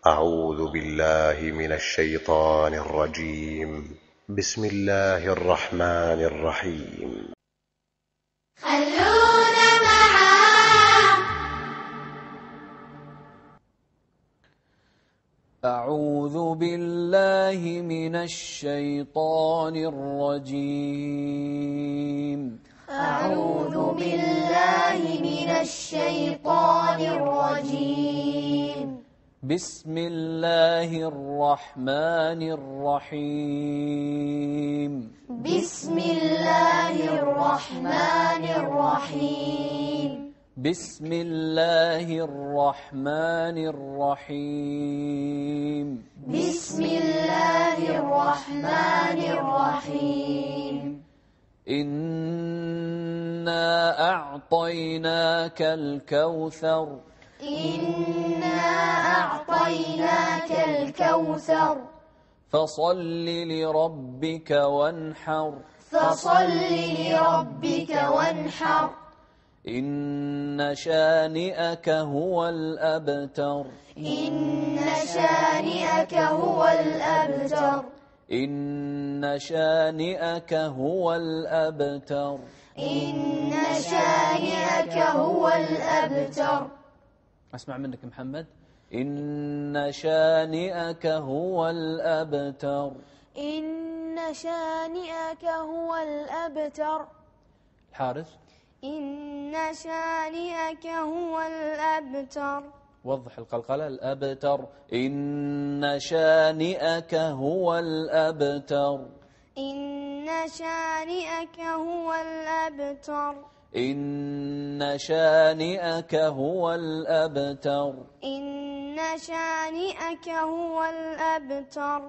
أعوذ بالله من الشيطان الرجيم. بسم الله الرحمن الرحيم. خلونا معاه. أعوذ بالله من الشيطان الرجيم. أعوذ بالله من الشيطان الرجيم. بسم الله الرحمن الرحيم. بسم الله الرحمن الرحيم. بسم الله الرحمن الرحيم. بسم الله الرحمن الرحيم. إنا أعطيناك الكوثر. إنا أعطيناك الكوثر. فصل لربك وانحر. فصل لربك وانحر. إن شانئك هو الأبتر. إن شانئك هو الأبتر. إن شانئك هو الأبتر. إن شانئك هو الأبتر. أسمع منك محمد. إن شانئك هو الأبتر. إن شانئك هو الأبتر. الحارث. إن شانئك هو الأبتر. وضح القلقلة. الأبتر. إن شانئك هو الأبتر. إن شانئك هو الأبتر. إن شانئك هو الأبتر. إن شانئك هو الأبتر.